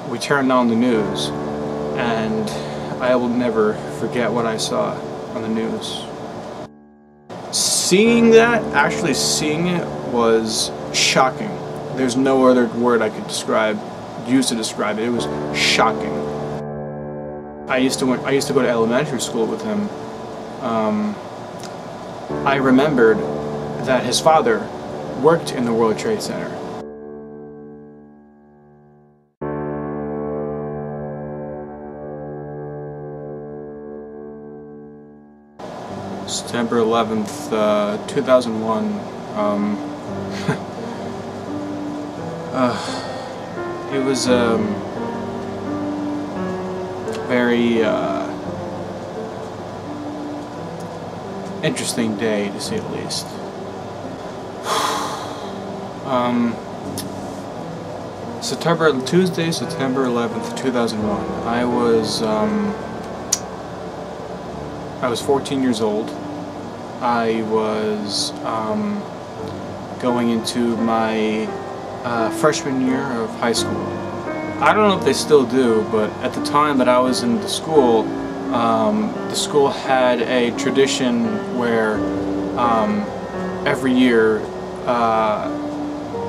we turned on the news, and I will never forget what I saw on the news. Actually seeing it was shocking. There's no other word I could use to describe it. It was shocking. I used to go to elementary school with him. I remembered that his father worked in the World Trade Center. September 11th, 2001. It was a very interesting day, to say the least. Tuesday, September 11th, 2001. I was 14 years old. I was going into my freshman year of high school. I don't know if they still do, but at the time that I was in the school had a tradition where every year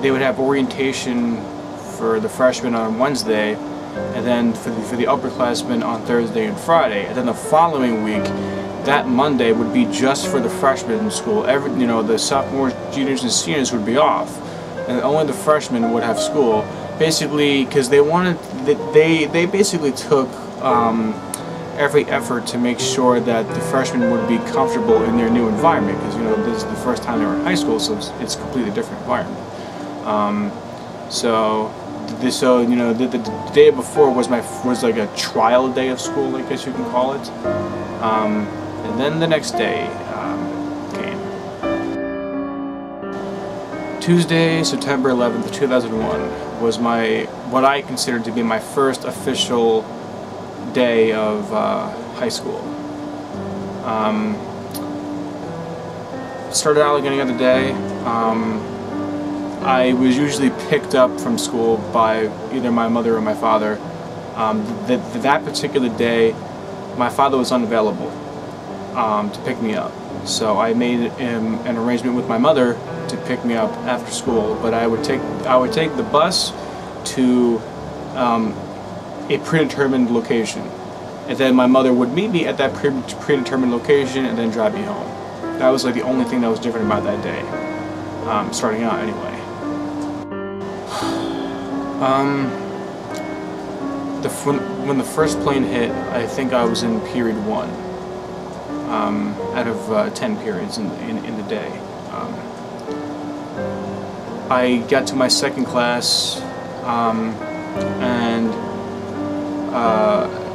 they would have orientation for the freshmen on Wednesday, and then for the upperclassmen on Thursday and Friday, and then the following week, that Monday would be just for the freshmen in school. The sophomores, juniors, and seniors would be off, and only the freshmen would have school. Basically, because they basically took every effort to make sure that the freshmen would be comfortable in their new environment. Because this is the first time they were in high school, so it's a completely different environment. The day before was like a trial day of school, I guess you can call it. And then the next day came. Tuesday, September 11th, 2001 was what I considered to be my first official day of high school. Started out like any other day. I was usually picked up from school by either my mother or my father. That particular day, my father was unavailable to pick me up, so I made an arrangement with my mother to pick me up after school. But I would take the bus to a predetermined location, and then my mother would meet me at that predetermined location and then drive me home. That was like the only thing that was different about that day, starting out anyway. When the first plane hit, I think I was in period 1 out of 10 periods in the day. I got to my second class, and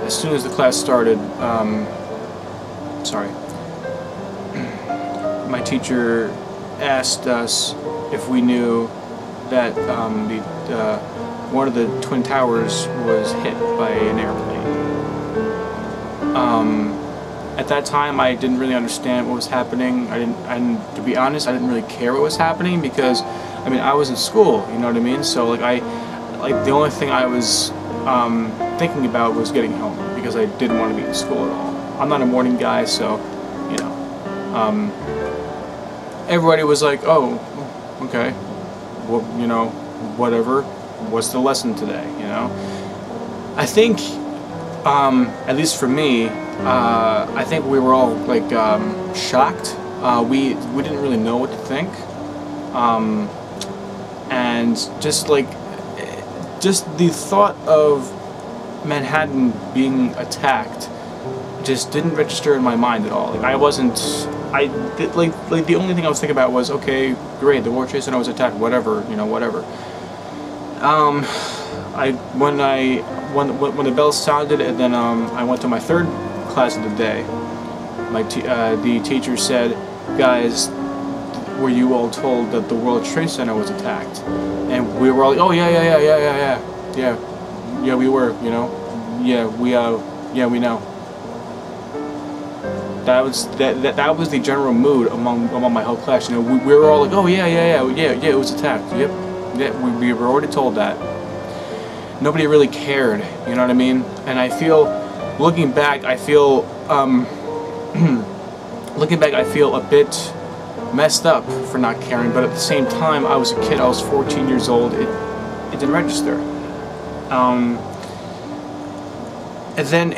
as soon as the class started, my teacher asked us if we knew that one of the Twin Towers was hit by an airplane. At that time, I didn't really understand what was happening. To be honest, I didn't really care what was happening because, I was in school. You know what I mean? So the only thing I was thinking about was getting home because I didn't want to be in school at all. I'm not a morning guy, so everybody was like, "Oh, okay, well, whatever. What's the lesson today?" I think, at least for me, I think we were all shocked. We didn't really know what to think, and just the thought of Manhattan being attacked just didn't register in my mind at all. The only thing I was thinking about was, okay, great, the World Trade Center was attacked, whatever, whatever. When the bell sounded, and then I went to my third class of the day, the teacher said, "Guys, were you all told that the World Trade Center was attacked?" And we were all like, "Oh yeah, we were, yeah, we know." That was the general mood among my whole class. We were all like, "Oh yeah, it was attacked. Yep, we were already told that." nobody really cared, you know what I mean? And I feel, looking back, I feel, looking back, I feel a bit messed up for not caring, but at the same time, I was a kid, I was 14 years old, it didn't register. And then,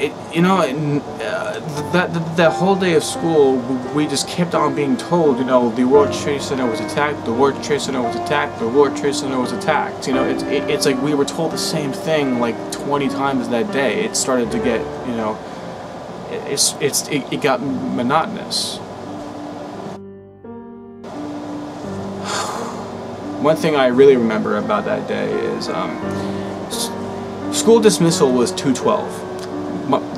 that whole day of school, we just kept on being told, you know, the World Trade Center was attacked, the World Trade Center was attacked, the World Trade Center was attacked. You know, it's like we were told the same thing like 20 times that day. It started to get, you know, it got monotonous. One thing I really remember about that day is school dismissal was 2:12.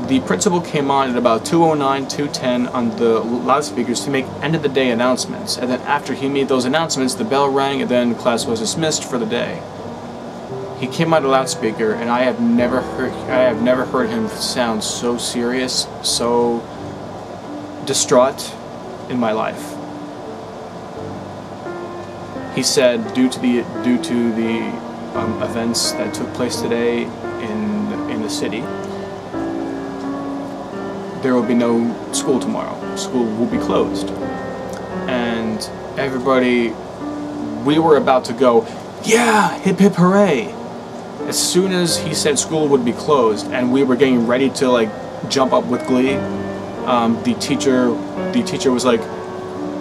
The principal came on at about 2:09, 2:10 on the loudspeakers to make end-of-the-day announcements. And then after he made those announcements, the bell rang, and then class was dismissed for the day. He came on the loudspeaker, and I have never heard him sound so serious, so distraught in my life. He said, due to the events that took place today in the city, there will be no school tomorrow. School will be closed. And everybody, we were about to go, yeah, hip hip hooray. As soon as he said school would be closed and we were getting ready to like jump up with glee, the teacher was like,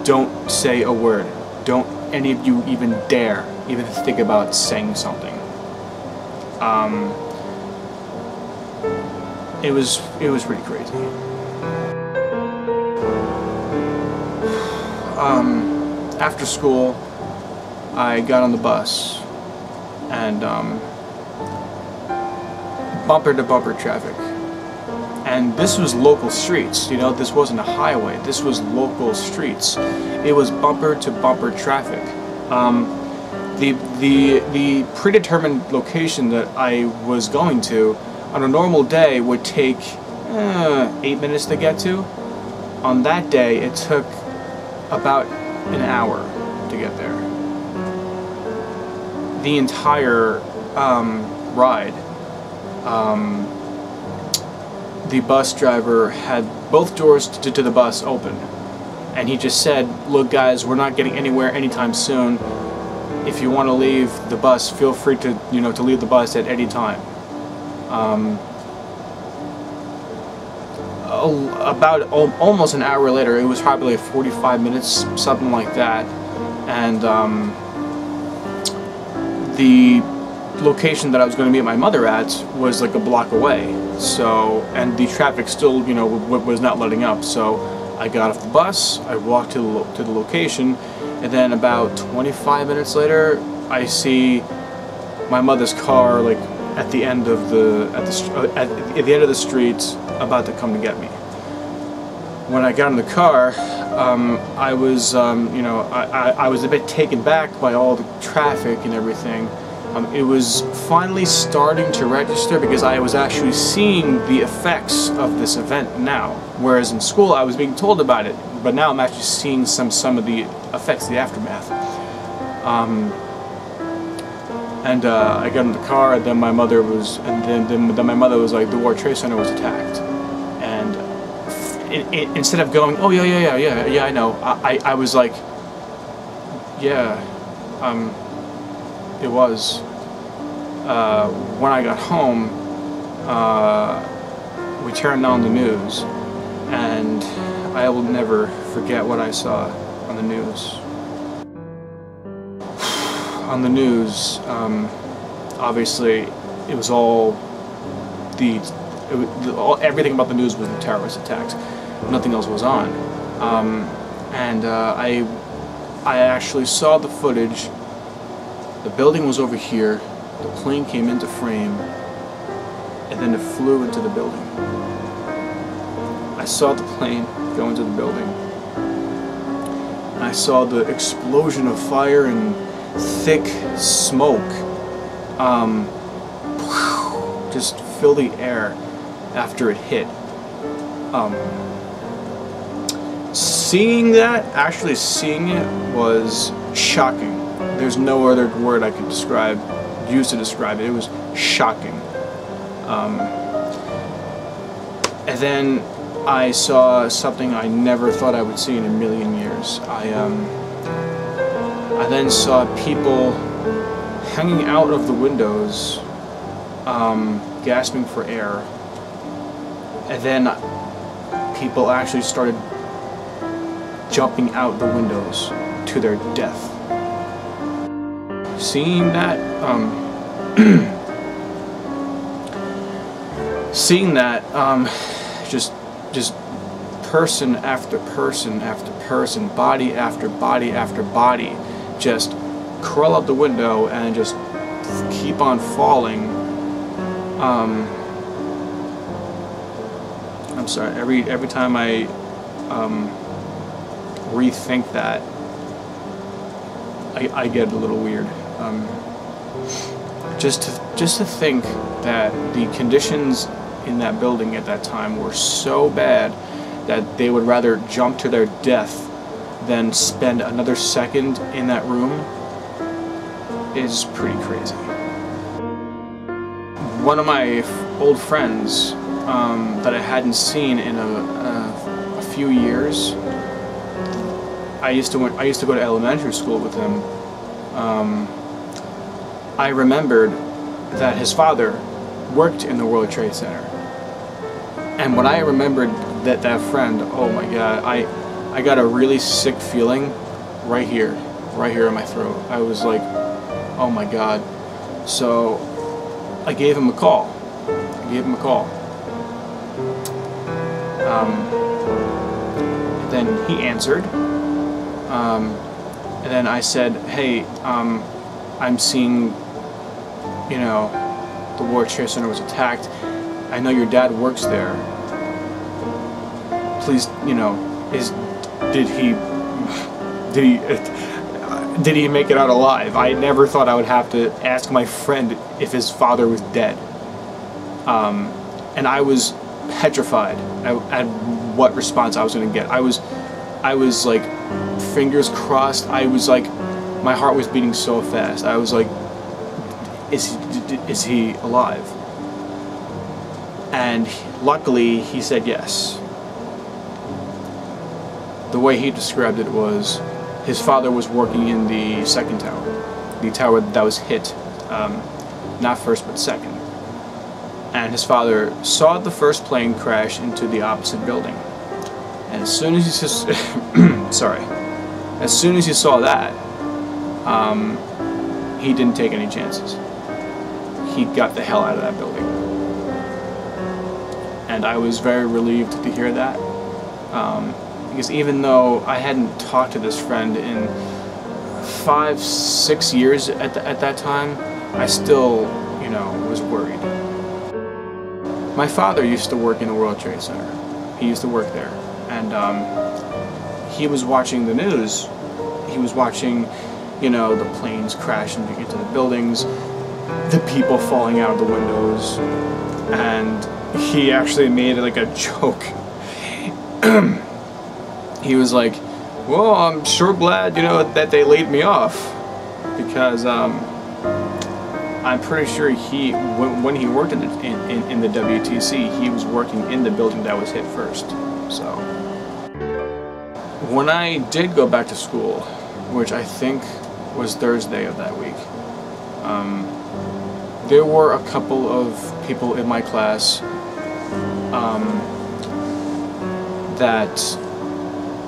don't say a word. Don't any of you even dare even think about saying something. It was pretty crazy. After school, I got on the bus, and bumper to bumper traffic. And this was local streets, you know, this wasn't a highway, this was local streets. It was bumper to bumper traffic. The predetermined location that I was going to on a normal day would take 8 minutes to get to. On that day, it took about an hour to get there. The entire ride, the bus driver had both doors to the bus open, and he just said, look guys, we're not getting anywhere anytime soon. If you want to leave the bus, feel free to, you know, to leave the bus at any time. About almost an hour later, it was probably 45 minutes, something like that, and the location that I was going to meet my mother at was like a block away. So, and the traffic still, you know, was not letting up. So I got off the bus, I walked to the location, and then about 25 minutes later, I see my mother's car like at the end of the end of the street, about to come to get me. When I got in the car, I was, you know, I was a bit taken back by all the traffic and everything. It was finally starting to register because I was actually seeing the effects of this event now. Whereas in school I was being told about it, but now I'm actually seeing some of the effects, the aftermath. I got in the car, and then my mother was, then my mother was like, the World Trade Center was attacked. And instead of going, oh yeah, I know, I was like, yeah, it was. When I got home, we turned on the news, and I will never forget what I saw on the news. On the news, obviously, it was all everything about the news was the terrorist attacks. Nothing else was on, I actually saw the footage. The building was over here. The plane came into frame, and then it flew into the building. I saw the plane go into the building, and I saw the explosion of fire and thick smoke just fill the air after it hit. Actually seeing it was shocking. There's no other word I could describe use to describe it. It was shocking. And then I saw something I never thought I would see in a million years. I then saw people hanging out of the windows, gasping for air. And then people actually started jumping out the windows to their death. Seeing that, just person after person after person, body after body after body, just crawl out the window and just keep on falling. I'm sorry. Every time I rethink that, I get a little weird. Just to think that the conditions in that building at that time were so bad that they would rather jump to their death than spend another second in that room is pretty crazy. One of my old friends that I hadn't seen in a few years. I used to go to elementary school with him. I remembered that his father worked in the World Trade Center, and when I remembered that friend, oh my God, I got a really sick feeling right here in my throat. I was like, oh my God. So I gave him a call. Then he answered, and then I said, hey, I'm seeing, the World Trade Center was attacked. I know your dad works there. Please, did he make it out alive? I never thought I would have to ask my friend if his father was dead. And I was petrified at what response I was going to get. I was like, fingers crossed. I was like, my heart was beating so fast. I was like, is he alive? And luckily he said yes. The way he described it was, his father was working in the second tower, the tower that was hit, not first but second. And his father saw the first plane crash into the opposite building. And as soon as he as soon as he saw that, he didn't take any chances. He got the hell out of that building. And I was very relieved to hear that. Because even though I hadn't talked to this friend in 5-6 years at that time, I still, was worried. My father used to work in the World Trade Center. He used to work there. And he was watching the news. He was watching, the planes crashing into the buildings, the people falling out of the windows, and he actually made like a joke. He was like, well, I'm sure glad, that they laid me off, because I'm pretty sure when he worked in the WTC, he was working in the building that was hit first. So when I did go back to school, which I think was Thursday of that week, there were a couple of people in my class that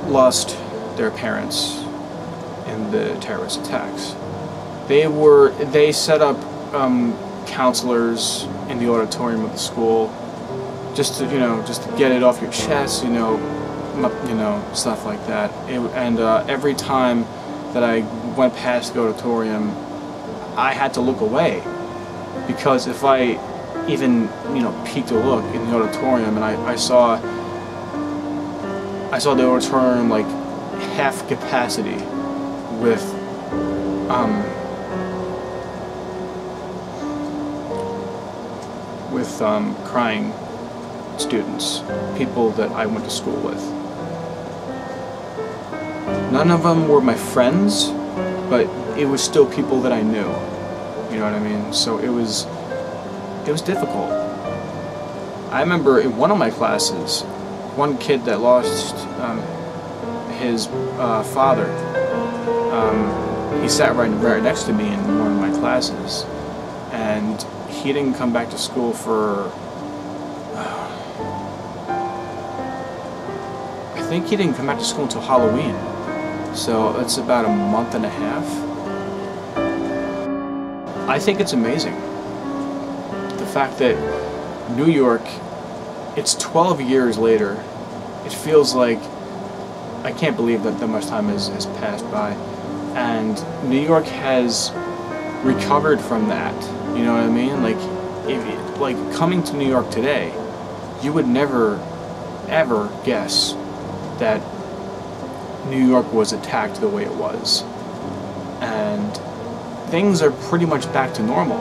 lost their parents in the terrorist attacks. They set up counselors in the auditorium of the school, just to get it off your chest, stuff like that. Every time that I went past the auditorium, I had to look away, because if I even peeked a look in the auditorium and I saw the auditorium like half capacity with crying students, people that I went to school with. None of them were my friends, but it was still people that I knew. You know what I mean? So it was difficult. I remember in one of my classes, one kid that lost his father. He sat right next to me in one of my classes, and he didn't come back to school for. I think he didn't come back to school until Halloween. So that's about a month and a half. I think it's amazing. The fact that New York, it's 12 years later, it feels like, I can't believe that much time has passed by, and New York has recovered from that. You know what I mean? Like coming to New York today, you would never, ever guess that New York was attacked the way it was, and things are pretty much back to normal.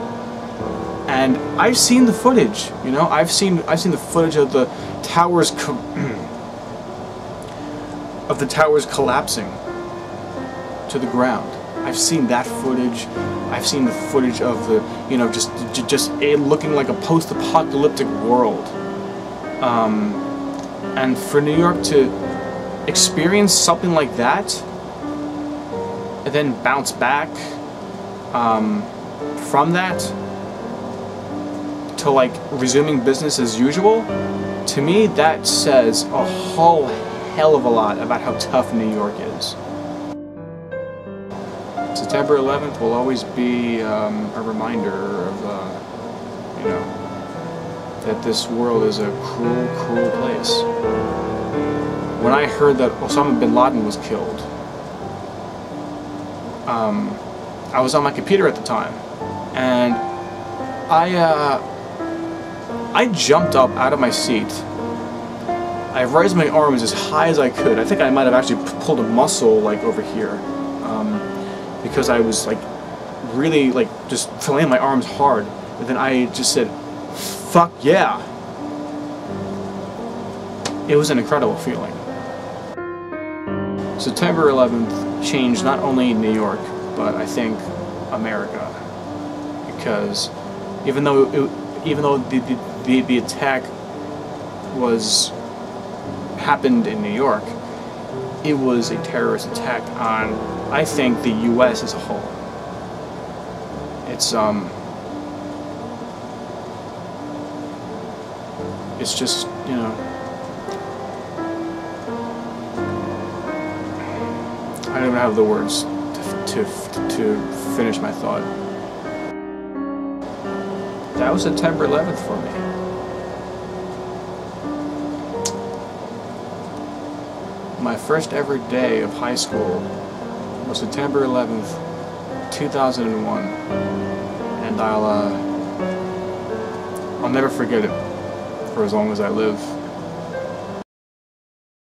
And I've seen the footage, you know. I've seen the footage of the towers collapsing to the ground. I've seen that footage. I've seen the footage of the, you know, just it looking like a post-apocalyptic world. And for New York to experience something like that and then bounce back from that to like resuming business as usual, to me that says a whole hell of a lot about how tough New York is. September 11th will always be a reminder of, you know, that this world is a cruel, cruel place. When I heard that Osama bin Laden was killed, I was on my computer at the time, and I jumped up out of my seat. I raised my arms as high as I could. I think I might have actually pulled a muscle like over here, because I was like really like just flailing my arms hard. And then I just said, "Fuck yeah!" It was an incredible feeling. September 11th changed not only New York, but I think America, because even though the attack happened in New York, it was a terrorist attack on, I think, the U.S. as a whole. It's just, you know, I don't even have the words to finish my thought. That was September 11th for me. My first ever day of high school was September 11th, 2001, and I'll never forget it for as long as I live.